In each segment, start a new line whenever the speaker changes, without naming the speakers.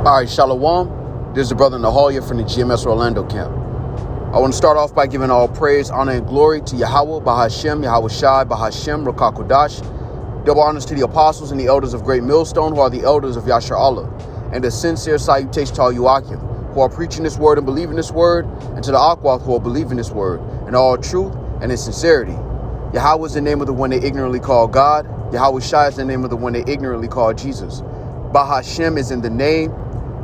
All right, Shalom. This is the brother Nahalia from the GMS Orlando camp. I want to start off by giving all praise, honor, and glory to Yahweh, Bahashem, Yahweh Shai, Bahashem, Rakakodash. Double honors to the apostles and the elders of Great Millstone, who are the elders of Yashar Allah. And a sincere salutation to all Yuakim, who are preaching this word and believing this word, and to the Akwath, who are believing this word, in all truth and in sincerity. Yahweh is the name of the one they ignorantly call God. Yahweh Shai is the name of the one they ignorantly call Jesus. Bahashem is in the name.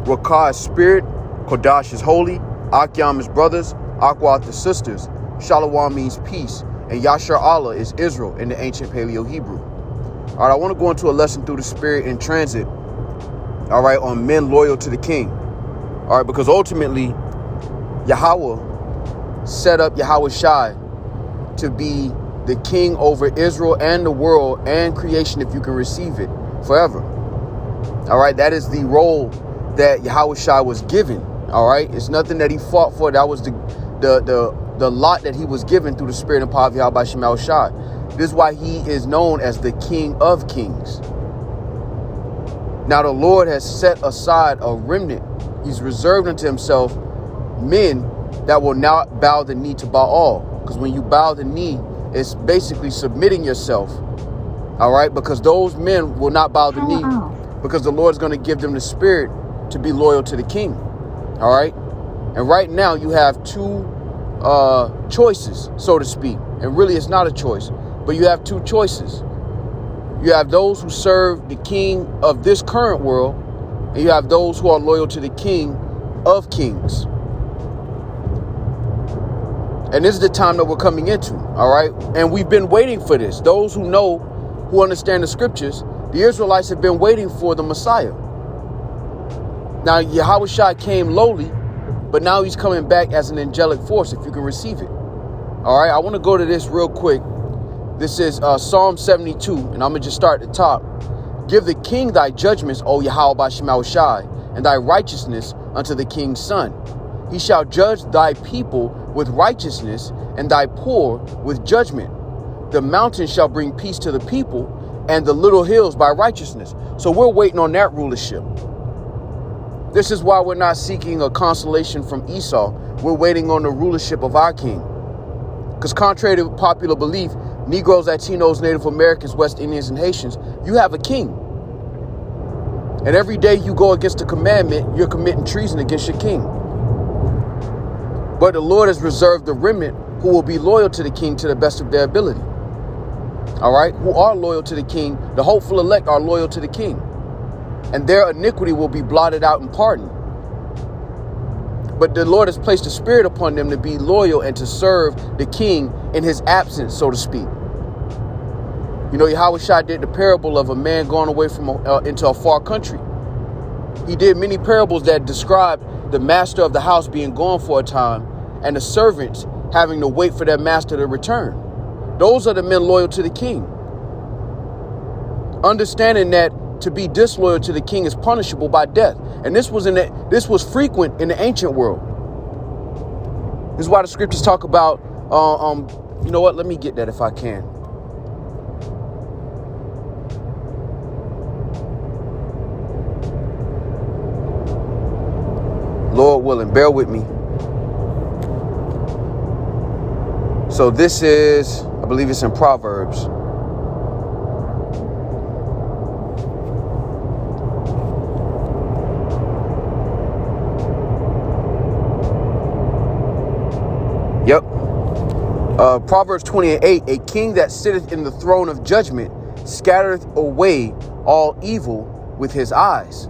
Rakah is spirit. Kodash is holy. Akyam is brothers. Akwath is sisters. Shalom means peace. And Yashar Allah is Israel in the ancient Paleo-Hebrew. All right, I want to go into a lesson through the spirit in transit. All right, on men loyal to the king. All right, because ultimately, Yahweh set up Yahweh Shai to be the king over Israel and the world and creation, if you can receive it, forever. All right, that is the role that Yahweh Shai was given. All right, it's nothing that he fought for. That was the lot that he was given through the spirit and power of Yahweh Shai. This is why he is known as the King of Kings. Now the Lord has set aside a remnant. He's reserved unto himself men that will not bow the knee to Baal. Because when you bow the knee, it's basically submitting yourself. All right, because those men will not bow the knee. Because the Lord is going to give them the spirit to be loyal to the king. All right. And right now you have two choices, so to speak. And really it's not a choice, but you have two choices. You have those who serve the king of this current world, and you have those who are loyal to the king of kings. And this is the time that we're coming into. All right. And we've been waiting for this. Those who know, who understand the scriptures, the Israelites have been waiting for the Messiah. Now, Yahweh Shai came lowly, but now he's coming back as an angelic force, if you can receive it. All right, I want to go to this real quick. This is Psalm 72, and I'm going to just start at the top. Give the king thy judgments, O Yahweh Bashemau Shai, and thy righteousness unto the king's son. He shall judge thy people with righteousness, and thy poor with judgment. The mountains shall bring peace to the people, and the little hills by righteousness. So we're waiting on that rulership. This is why we're not seeking a consolation from Esau. We're waiting on the rulership of our king. Because contrary to popular belief, Negroes, Latinos, Native Americans, West Indians, and Haitians, you have a king. And every day you go against the commandment, you're committing treason against your king. But the Lord has reserved the remnant who will be loyal to the king to the best of their ability. All right, who are loyal to the king. The hopeful elect are loyal to the king, and their iniquity will be blotted out and pardoned. But the Lord has placed a spirit upon them to be loyal and to serve the king in his absence, so to speak. You know, Yahweh Shai did the parable of a man going away from into a far country. He did many parables that described the master of the house being gone for a time and the servants having to wait for their master to return. Those are the men loyal to the king. Understanding that to be disloyal to the king is punishable by death. And this was frequent in the ancient world. This is why the scriptures talk about, you know what? Let me get that if I can. Lord willing, bear with me. So this is, I believe it's in Proverbs. Yep. Proverbs 20:8, a king that sitteth in the throne of judgment scattereth away all evil with his eyes.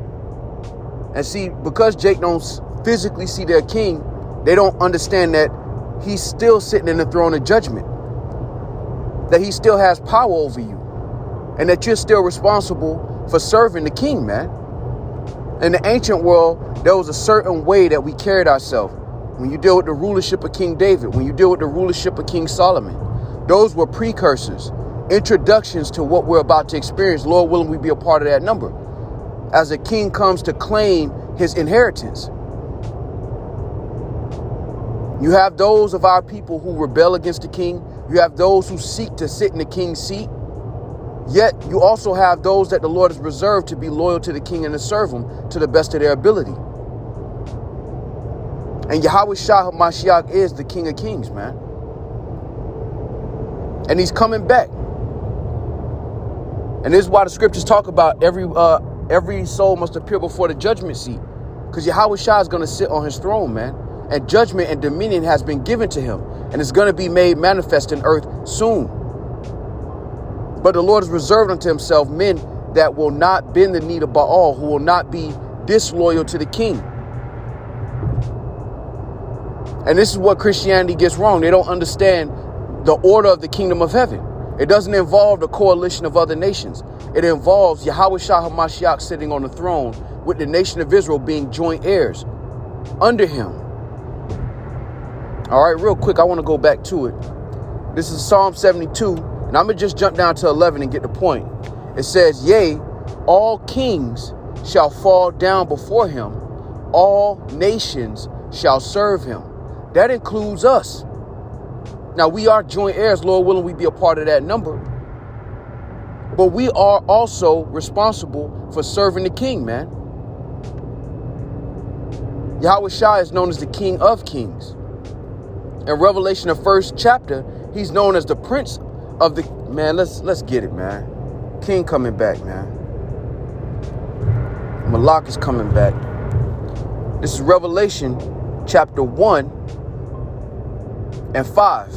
And see, because Jake don't physically see their king, they don't understand that he's still sitting in the throne of judgment, that he still has power over you, and that you're still responsible for serving the king, man. In the ancient world, there was a certain way that we carried ourselves. When you deal with the rulership of King David, when you deal with the rulership of King Solomon, those were precursors, introductions to what we're about to experience. Lord willing, we be a part of that number as a king comes to claim his inheritance. You have those of our people who rebel against the king. You have those who seek to sit in the king's seat. Yet you also have those that the Lord has reserved to be loyal to the king and to serve him to the best of their ability. And Yahweh Shah HaMashiach is the King of Kings, man. And he's coming back. And this is why the scriptures talk about every soul must appear before the judgment seat. Because Yahweh Shah is going to sit on his throne, man. And judgment and dominion has been given to him. And it's going to be made manifest in earth soon. But the Lord has reserved unto himself men that will not bend the knee to Baal, who will not be disloyal to the king. And this is what Christianity gets wrong. They don't understand the order of the kingdom of heaven. It doesn't involve the coalition of other nations. It involves Yahweh Shah HaMashiach sitting on the throne with the nation of Israel being joint heirs under him. All right, real quick, I want to go back to it. This is Psalm 72, and I'm going to just jump down to 11 and get the point. It says, yea, all kings shall fall down before him. All nations shall serve him. That includes us. Now, we are joint heirs, Lord willing, we be a part of that number. But we are also responsible for serving the king, man. Yahweh Shah is known as the King of Kings. In Revelation, the first chapter, he's known as the Prince of the... Man, let's get it, man. King coming back, man. Malak is coming back. This is Revelation chapter 1 and 5.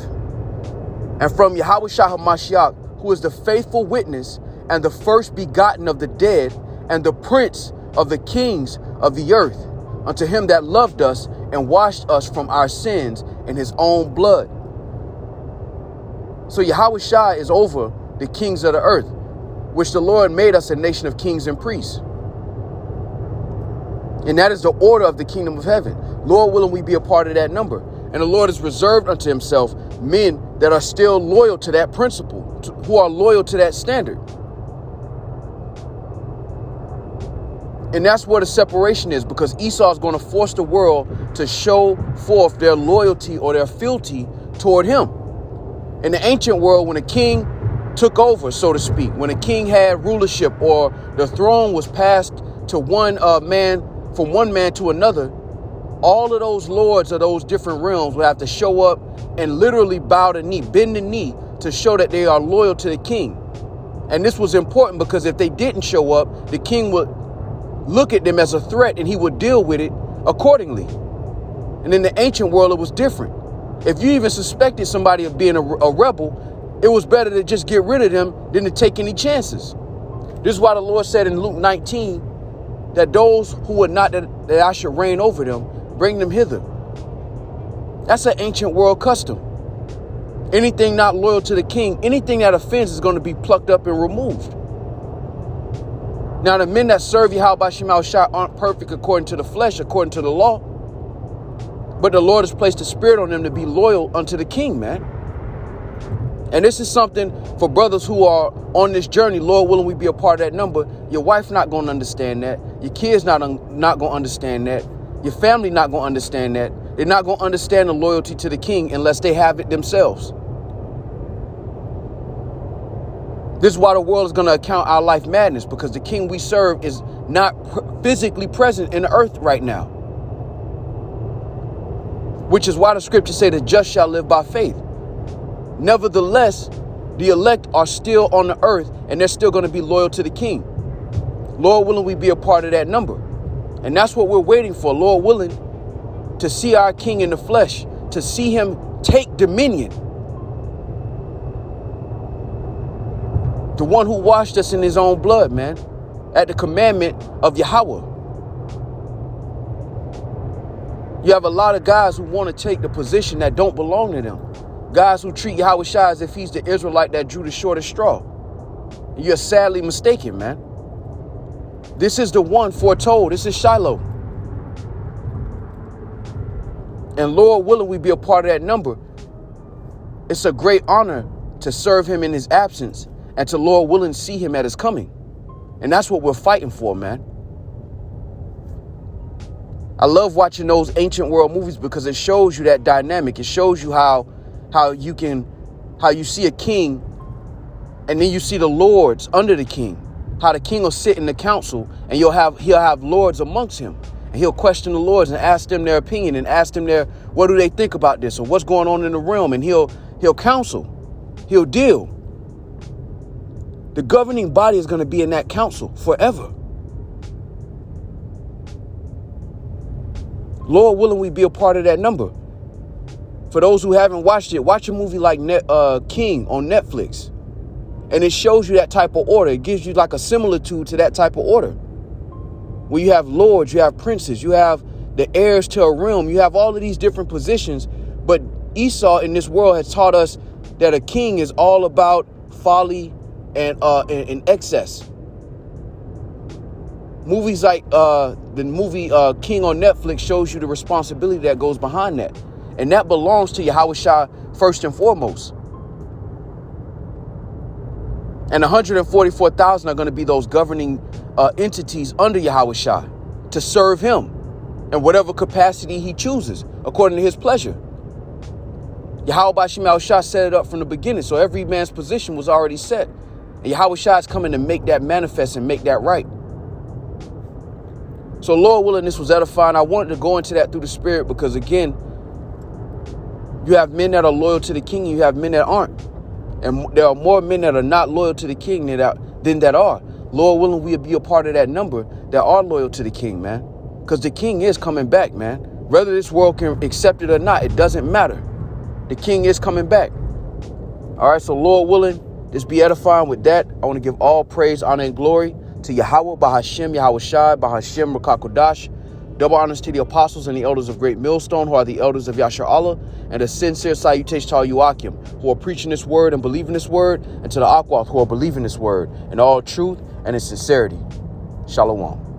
And from Yahweh Shah HaMashiach, who is the faithful witness and the first begotten of the dead and the prince of the kings of the earth, unto him that loved us and washed us from our sins in his own blood. So Yahweh Shah is over the kings of the earth, which the Lord made us a nation of kings and priests. And that is the order of the kingdom of heaven. Lord willing, we be a part of that number. And the Lord has reserved unto himself men that are still loyal to that principle, who are loyal to that standard. And that's where the separation is, because Esau is going to force the world to show forth their loyalty or their fealty toward him. In the ancient world, when a king took over, so to speak, when a king had rulership or the throne was passed to one man, from one man to another, all of those lords of those different realms would have to show up and literally bow the knee, bend the knee to show that they are loyal to the king. And this was important because if they didn't show up, the king would look at them as a threat and he would deal with it accordingly. And in the ancient world, it was different. If you even suspected somebody of being a rebel, it was better to just get rid of them than to take any chances. This is why the Lord said in Luke 19 that those who would not that I should reign over them, bring them hither. That's an ancient world custom. Anything not loyal to the king, anything that offends is going to be plucked up and removed. Now, the men that serve Yahweh Shah aren't perfect according to the flesh, according to the law. But the Lord has placed a spirit on them to be loyal unto the king, man. And this is something for brothers who are on this journey. Lord willing, we be a part of that number. Your wife not going to understand that. Your kids not going to understand that. Your family not going to understand that. They're not going to understand the loyalty to the king unless they have it themselves. This is why the world is going to account our life madness, because the king we serve is not physically present in the earth right now. Which is why the scriptures say the just shall live by faith. Nevertheless, the elect are still on the earth and they're still going to be loyal to the king. Lord willing, we be a part of that number. And that's what we're waiting for, Lord willing, to see our king in the flesh, to see him take dominion. The one who washed us in his own blood, man, at the commandment of Yahweh. You have a lot of guys who want to take the position that don't belong to them. Guys who treat Yahweh Shah as if he's the Israelite that drew the shortest straw. You're sadly mistaken, man. This is the one foretold. This is Shiloh. And Lord willing, we be a part of that number. It's a great honor to serve him in his absence and to, Lord willing, see him at his coming. And that's what we're fighting for, man. I love watching those ancient world movies because it shows you that dynamic. It shows you how you see a king And then you see the lords under the king, how the king will sit in the council and he'll have lords amongst him. And he'll question the lords and ask them their opinion and ask them what do they think about this or what's going on in the realm. And he'll counsel, he'll deal. The governing body is going to be in that council forever. Lord willing, we be a part of that number. For those who haven't watched it, watch a movie like King on Netflix. And it shows you that type of order. It gives you like a similitude to that type of order. Where you have lords, you have princes, you have the heirs to a realm. You have all of these different positions. But Esau in this world has taught us that a king is all about folly and excess. Movies like the movie King on Netflix shows you the responsibility that goes behind that. And that belongs to Yahweh Shai first and foremost. And 144,000 are going to be those governing entities under Yahweh Shai to serve him in whatever capacity he chooses, according to his pleasure. Yahweh Shai set it up from the beginning, so every man's position was already set. And Yahweh Shai is coming to make that manifest and make that right. So Lord willing, this was edifying. I wanted to go into that through the Spirit because, again, you have men that are loyal to the king and you have men that aren't. And there are more men that are not loyal to the king than that are. Lord willing, we'll be a part of that number that are loyal to the king, man. Because the king is coming back, man. Whether this world can accept it or not, it doesn't matter. The king is coming back. All right, so Lord willing, just be edifying with that. I want to give all praise, honor, and glory to Yahweh, Bahashem, Yahweh Shai, Bahashem, Rakakodash. Double honors to the apostles and the elders of Great Millstone, who are the elders of Yashar Allah, and a sincere salutation to all you Akim, who are preaching this word and believing this word, and to the Akwath, who are believing this word in all truth and in sincerity. Shalom.